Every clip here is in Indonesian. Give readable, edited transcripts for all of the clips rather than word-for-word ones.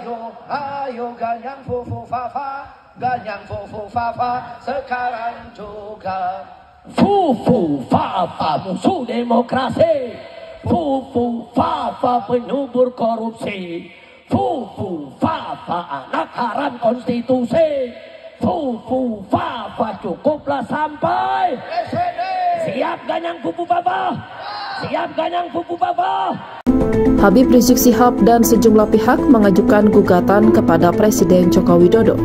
Ayo, ayo ganyang fufu fafa, ganyang fufu fafa, sekarang juga. Fufu fafa musuh demokrasi, fufu fafa penubur korupsi, fufu fafa anak haram konstitusi, fufu fafa cukuplah sampai. Siap ganyang fufu fafa, siap ganyang fufu fafa. Habib Rizik Syihab dan sejumlah pihak mengajukan gugatan kepada Presiden Joko Widodo.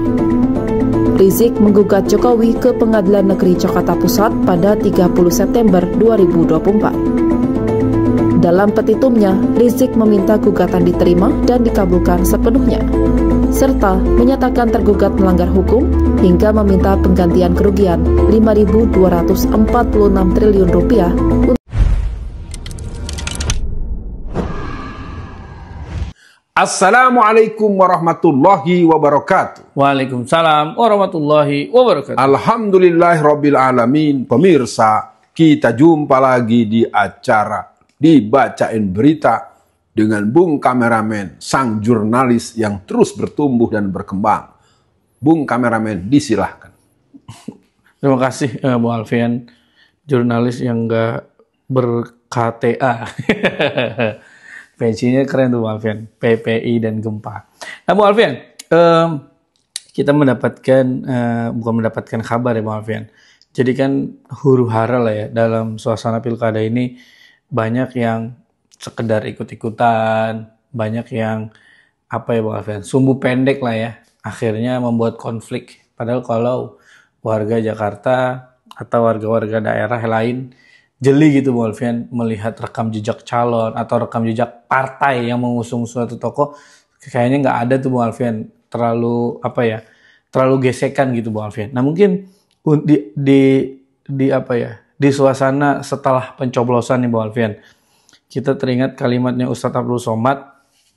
Rizik menggugat Jokowi ke Pengadilan Negeri Jakarta Pusat pada 30 September 2024. Dalam petitumnya, Rizik meminta gugatan diterima dan dikabulkan sepenuhnya, serta menyatakan tergugat melanggar hukum hingga meminta penggantian kerugian Rp5.246 triliun. Assalamualaikum warahmatullahi wabarakatuh. Waalaikumsalam warahmatullahi wabarakatuh. Alhamdulillahirabbil alamin. Pemirsa, kita jumpa lagi di acara Dibacain Berita dengan Bung Kameramen, sang jurnalis yang terus bertumbuh dan berkembang. Bung Kameramen, disilahkan. Terima kasih Bu Alfian, jurnalis yang enggak ber-KTA. Pensinya keren tuh Bu Alfian, PPI dan gempa. Nah Bu Alfian, kita mendapatkan, bukan mendapatkan kabar ya Bu Alfian. Jadi kan huru hara lah ya, dalam suasana pilkada ini banyak yang sekedar ikut-ikutan, banyak yang apa ya Bu Alfian, sumbu pendek lah ya, akhirnya membuat konflik. Padahal kalau warga Jakarta atau warga-warga daerah lain jeli gitu Bu Alfian melihat rekam jejak calon atau rekam jejak partai yang mengusung suatu tokoh, kayaknya nggak ada tuh Bu Alfian, terlalu apa ya, terlalu gesekan gitu Bu Alfian. Nah mungkin di apa ya, di suasana setelah pencoblosan nih Bu Alfian, kita teringat kalimatnya Ustadz Abdul Somad,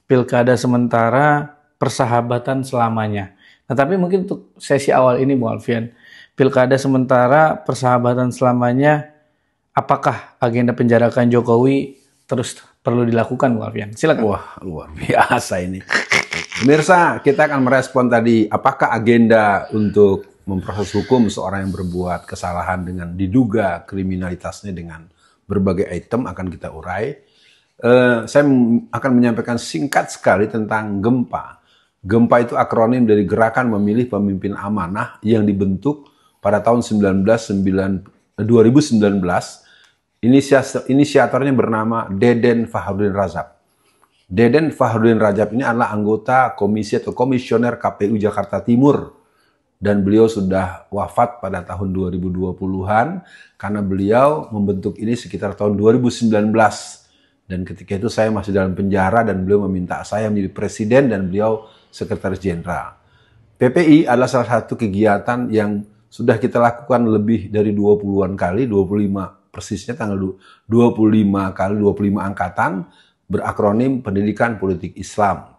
pilkada sementara persahabatan selamanya. Nah tapi mungkin untuk sesi awal ini Bu Alfian, pilkada sementara persahabatan selamanya, apakah agenda penjarakan Jokowi terus perlu dilakukan Bu Alfian? Silakan. Wah, luar biasa ini. Pemirsa, kita akan merespon tadi, apakah agenda untuk memproses hukum seorang yang berbuat kesalahan dengan diduga kriminalitasnya dengan berbagai item akan kita urai. Saya akan menyampaikan singkat sekali tentang GEMPA. GEMPA itu akronim dari Gerakan Memilih Pemimpin Amanah yang dibentuk pada tahun 2019. Inisiatornya bernama Deden Fakhrudin Rajab. Deden Fakhrudin Rajab ini adalah anggota komisi atau komisioner KPU Jakarta Timur. Dan beliau sudah wafat pada tahun 2020-an karena beliau membentuk ini sekitar tahun 2019. Dan ketika itu saya masih dalam penjara dan beliau meminta saya menjadi presiden dan beliau sekretaris jenderal. PPI adalah salah satu kegiatan yang sudah kita lakukan lebih dari 20-an kali, 25 persisnya tanggal 25 kali 25 angkatan, berakronim Pendidikan Politik Islam.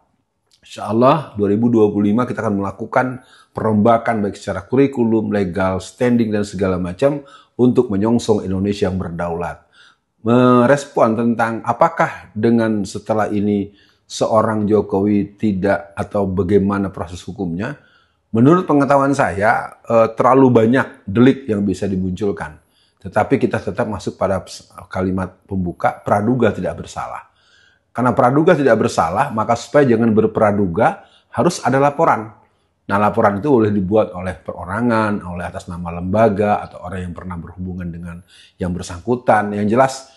Insyaallah 2025 kita akan melakukan perombakan baik secara kurikulum, legal, standing dan segala macam untuk menyongsong Indonesia yang berdaulat. Merespon tentang apakah dengan setelah ini seorang Jokowi tidak atau bagaimana proses hukumnya, menurut pengetahuan saya terlalu banyak delik yang bisa dimunculkan. Tetapi kita tetap masuk pada kalimat pembuka, praduga tidak bersalah. Karena praduga tidak bersalah, maka supaya jangan berpraduga, harus ada laporan. Nah, laporan itu boleh dibuat oleh perorangan, oleh atas nama lembaga, atau orang yang pernah berhubungan dengan yang bersangkutan. Yang jelas,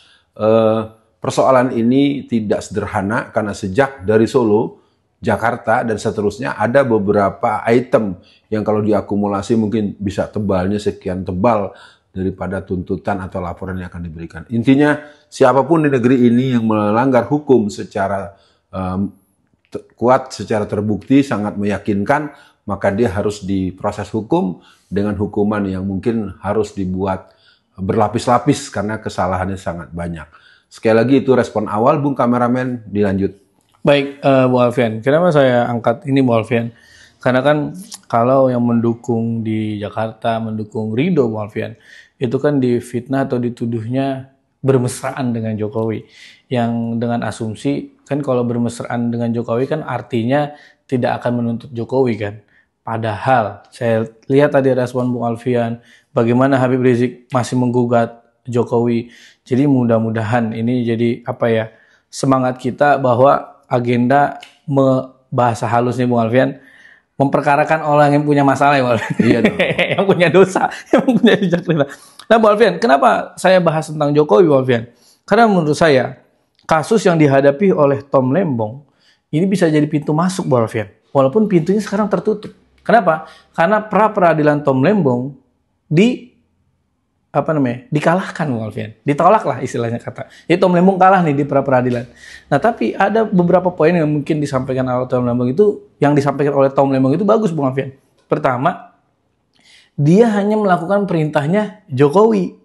persoalan ini tidak sederhana, karena sejak dari Solo, Jakarta, dan seterusnya, ada beberapa item yang kalau diakumulasi mungkin bisa tebalnya sekian tebal, daripada tuntutan atau laporan yang akan diberikan. Intinya, siapapun di negeri ini yang melanggar hukum secara kuat, secara terbukti, sangat meyakinkan, maka dia harus diproses hukum dengan hukuman yang mungkin harus dibuat berlapis-lapis karena kesalahannya sangat banyak. Sekali lagi itu respon awal, Bung Kameramen, dilanjut. Baik, Bu Alfian, kenapa saya angkat ini Bu Alfian? Karena kan kalau yang mendukung di Jakarta, mendukung Ridho Bu Alfian, itu kan difitnah atau dituduhnya bermesraan dengan Jokowi. Yang dengan asumsi kan kalau bermesraan dengan Jokowi kan artinya tidak akan menuntut Jokowi kan. Padahal saya lihat tadi respon Bung Alfian, bagaimana Habib Rizik masih menggugat Jokowi. Jadi mudah-mudahan ini jadi apa ya, semangat kita bahwa agenda bahasa halus nih Bung Alfian, memperkarakan orang yang punya masalah ya Bung Alfian. Iya dong. Yang punya dosa, yang punya jejak rela. Nah Bung Alfian, kenapa saya bahas tentang Jokowi Bung Alfian? Karena menurut saya kasus yang dihadapi oleh Tom Lembong ini bisa jadi pintu masuk Bung Alfian. Walaupun pintunya sekarang tertutup. Kenapa? Karena pra peradilan Tom Lembong dikalahkan Bung Alfian. Ditolak lah istilahnya kata. Jadi Tom Lembong kalah nih di pra peradilan. Nah, tapi ada beberapa poin yang mungkin disampaikan oleh Tom Lembong itu, yang disampaikan oleh Tom Lembong itu bagus Bung Alfian. Pertama, dia hanya melakukan perintahnya Jokowi.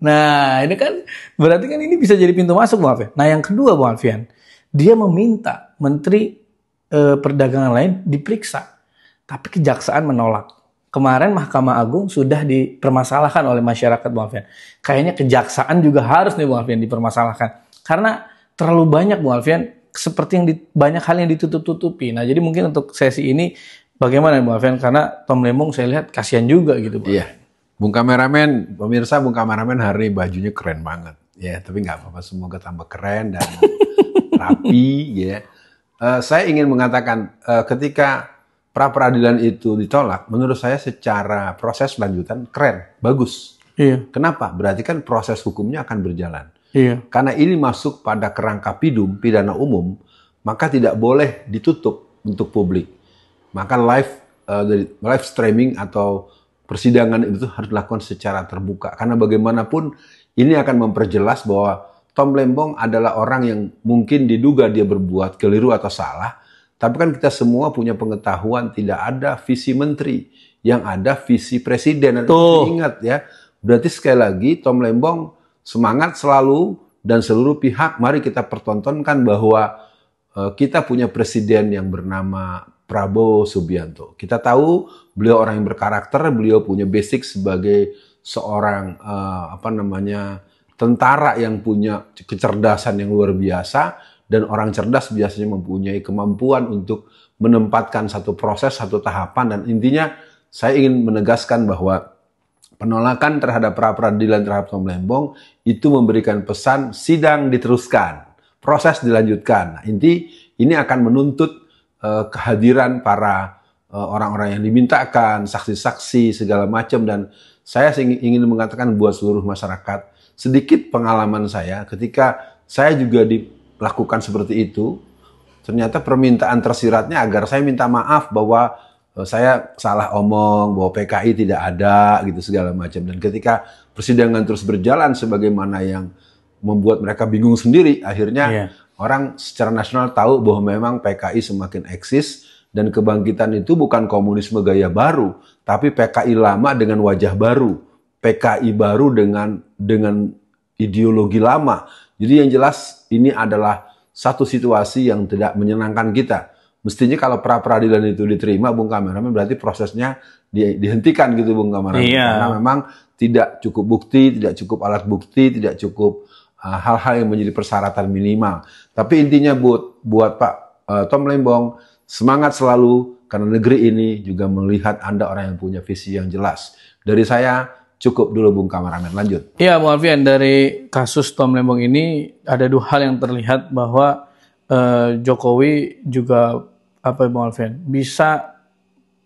Nah, ini kan berarti kan ini bisa jadi pintu masuk Bung Alfian. Nah, yang kedua Bung Alfian, dia meminta Menteri Perdagangan lain diperiksa. Tapi kejaksaan menolak. Kemarin Mahkamah Agung sudah dipermasalahkan oleh masyarakat Bung Alfian. Kayaknya kejaksaan juga harus nih Bung Alfian dipermasalahkan. Karena terlalu banyak Bung Alfian, seperti yang banyak hal yang ditutup-tutupi. Nah, jadi mungkin untuk sesi ini bagaimana Bung Alfian? Karena Tom Lembong saya lihat kasihan juga gitu Bung. Iya. Bung kameramen, pemirsa, Bung kameramen hari bajunya keren banget. Ya, tapi nggak apa-apa, semoga tambah keren dan rapi ya. Saya ingin mengatakan ketika pra peradilan itu ditolak, menurut saya secara proses lanjutan keren, bagus. Iya. Kenapa? Berarti kan proses hukumnya akan berjalan. Iya. Karena ini masuk pada kerangka pidana umum, maka tidak boleh ditutup untuk publik. Maka live streaming atau persidangan itu harus dilakukan secara terbuka. Karena bagaimanapun ini akan memperjelas bahwa Tom Lembong adalah orang yang mungkin diduga dia berbuat keliru atau salah. Tapi kan kita semua punya pengetahuan tidak ada visi menteri, yang ada visi presiden. Dan ingat ya, berarti sekali lagi Tom Lembong semangat selalu dan seluruh pihak mari kita pertontonkan bahwa kita punya presiden yang bernama Prabowo Subianto. Kita tahu beliau orang yang berkarakter, beliau punya basic sebagai seorang tentara yang punya kecerdasan yang luar biasa. Dan orang cerdas biasanya mempunyai kemampuan untuk menempatkan satu proses, satu tahapan. Dan intinya saya ingin menegaskan bahwa penolakan terhadap pra peradilan terhadap Tom Lembong itu memberikan pesan sidang diteruskan, proses dilanjutkan. Nah, ini akan menuntut kehadiran para orang-orang yang dimintakan, saksi-saksi segala macam. Dan saya ingin mengatakan buat seluruh masyarakat, sedikit pengalaman saya ketika saya juga lakukan seperti itu, ternyata permintaan tersiratnya agar saya minta maaf bahwa saya salah omong, bahwa PKI tidak ada gitu segala macam. Dan ketika persidangan terus berjalan sebagaimana yang membuat mereka bingung sendiri, akhirnya orang secara nasional tahu bahwa memang PKI semakin eksis dan kebangkitan itu bukan komunisme gaya baru, tapi PKI lama dengan wajah baru, PKI baru dengan ideologi lama. Jadi yang jelas ini adalah satu situasi yang tidak menyenangkan kita. Mestinya kalau pra peradilan itu diterima, Bung kameramen, berarti prosesnya dihentikan gitu Bung kameramen. Karena memang tidak cukup bukti, tidak cukup alat bukti, tidak cukup hal-hal yang menjadi persyaratan minimal. Tapi intinya buat Pak Tom Lembong, semangat selalu karena negeri ini juga melihat Anda orang yang punya visi yang jelas. Dari saya cukup dulu Bung kameramen, lanjut. Iya Bung Alfian, dari kasus Tom Lembong ini ada dua hal yang terlihat bahwa Jokowi juga Bung Alfian bisa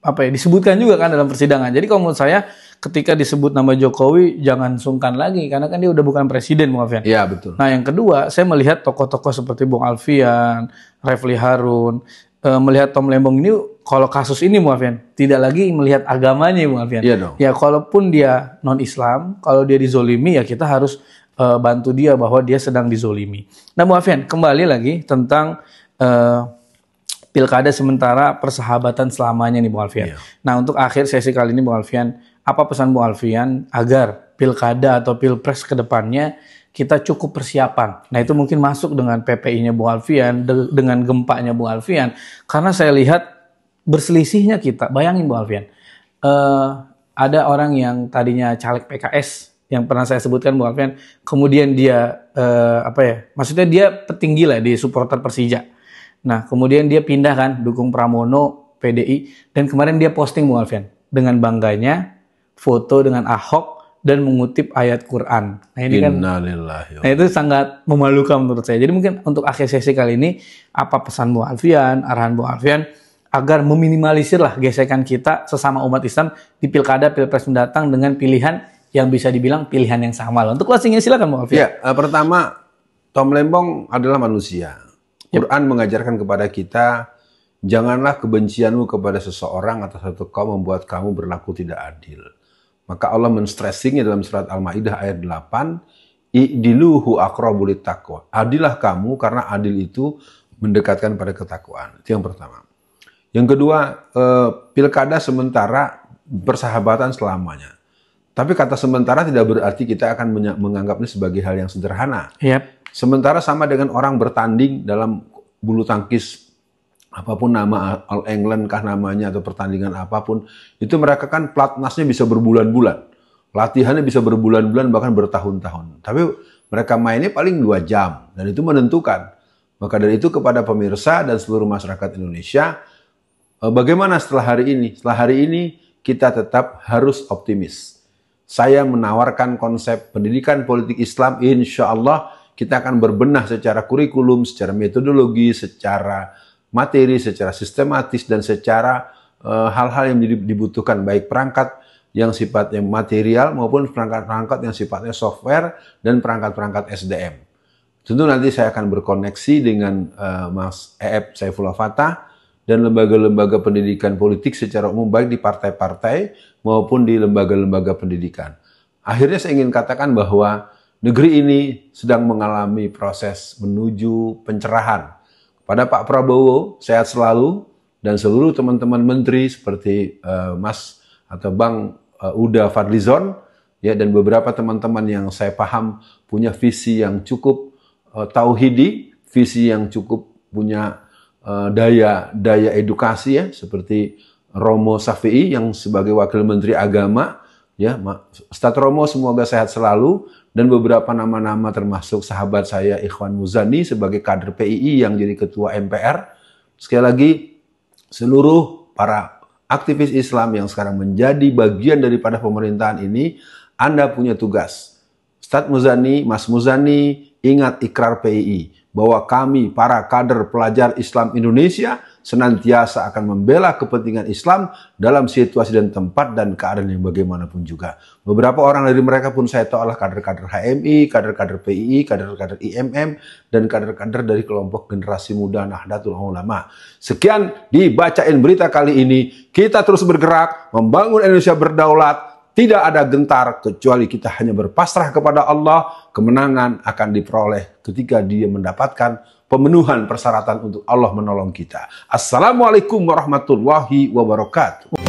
disebutkan juga kan dalam persidangan. Jadi kalau menurut saya ketika disebut nama Jokowi jangan sungkan lagi karena kan dia udah bukan presiden Bung Alfian. Iya betul. Nah yang kedua saya melihat tokoh-tokoh seperti Bung Alfian, Refli Harun, melihat Tom Lembong ini, kalau kasus ini Bung Alfian, tidak lagi melihat agamanya Bung Alfian. Iya dong. Ya kalaupun dia non-Islam, kalau dia dizolimi ya kita harus bantu dia bahwa dia sedang dizolimi. Nah Bung Alfian, kembali lagi tentang pilkada sementara persahabatan selamanya nih Bung Alfian. Iya. Nah untuk akhir sesi kali ini Bung Alfian, apa pesan Bung Alfian agar pilkada atau pilpres ke depannya kita cukup persiapan. Nah itu mungkin masuk dengan PPI-nya Bung Alfian, dengan gempanya Bung Alfian. Karena saya lihat berselisihnya kita. Bayangin Bung Alfian, ada orang yang tadinya caleg PKS yang pernah saya sebutkan Bung Alfian. Kemudian dia maksudnya dia petinggi lah di supporter Persija. Nah, kemudian dia pindah kan dukung Pramono, PDI, dan kemarin dia posting Bung Alfian dengan bangganya foto dengan Ahok dan mengutip ayat Quran. Nah, ini kan itu sangat memalukan menurut saya. Jadi mungkin untuk akhir sesi kali ini, apa pesan Bung Alfian, arahan Bung Alfian agar meminimalisir lah gesekan kita sesama umat Islam di pilkada pilpres mendatang dengan pilihan yang bisa dibilang pilihan yang sama. Untuk closingnya silakan Bung Alfian. Ya, pertama, Tom Lembong adalah manusia. Quran mengajarkan kepada kita, janganlah kebencianmu kepada seseorang atau satu kaum membuat kamu berlaku tidak adil. Maka Allah men-stressingnya dalam surat Al-Maidah ayat 8, i'diluhu aqrabu littaqwa. Adillah kamu karena adil itu mendekatkan pada ketakwaan. Itu yang pertama. Yang kedua, pilkada sementara persahabatan selamanya. Tapi kata sementara tidak berarti kita akan menganggapnya sebagai hal yang sederhana. Yep. Sementara sama dengan orang bertanding dalam bulu tangkis, apapun nama All England kah namanya atau pertandingan apapun, itu mereka kan platnasnya bisa berbulan-bulan. Latihannya bisa berbulan-bulan bahkan bertahun-tahun. Tapi mereka mainnya paling 2 jam dan itu menentukan. Maka dari itu kepada pemirsa dan seluruh masyarakat Indonesia, bagaimana setelah hari ini? Setelah hari ini kita tetap harus optimis. Saya menawarkan konsep pendidikan politik Islam, insya Allah kita akan berbenah secara kurikulum, secara metodologi, secara materi, secara sistematis, dan secara hal-hal yang dibutuhkan, baik perangkat yang sifatnya material maupun perangkat-perangkat yang sifatnya software dan perangkat-perangkat SDM. Tentu nanti saya akan berkoneksi dengan Mas E.F. Saifullah Fatah dan lembaga-lembaga pendidikan politik secara umum, baik di partai-partai maupun di lembaga-lembaga pendidikan. Akhirnya saya ingin katakan bahwa negeri ini sedang mengalami proses menuju pencerahan. Pada Pak Prabowo, sehat selalu, dan seluruh teman-teman menteri seperti Mas atau Bang Uda Fadlizon, ya, dan beberapa teman-teman yang saya paham punya visi yang cukup tauhidi, visi yang cukup punya daya edukasi, ya, seperti Romo Safi'i yang sebagai Wakil Menteri Agama, ya, Ustadz Romo semoga sehat selalu, dan beberapa nama-nama termasuk sahabat saya Ikhwan Muzani sebagai kader PII yang jadi ketua MPR. Sekali lagi, seluruh para aktivis Islam yang sekarang menjadi bagian daripada pemerintahan ini, Anda punya tugas. Ustadz Muzani, Mas Muzani, ingat ikrar PII bahwa kami para kader pelajar Islam Indonesia senantiasa akan membela kepentingan Islam dalam situasi dan tempat dan keadaan yang bagaimanapun juga. Beberapa orang dari mereka pun saya tahu adalah kader-kader HMI, kader-kader PII, kader-kader IMM, dan kader-kader dari kelompok generasi muda Nahdlatul Ulama. Sekian dibacain berita kali ini. Kita terus bergerak, membangun Indonesia berdaulat. Tidak ada gentar kecuali kita hanya berpasrah kepada Allah. Kemenangan akan diperoleh ketika dia mendapatkan pemenuhan persyaratan untuk Allah menolong kita. Assalamualaikum warahmatullahi wabarakatuh.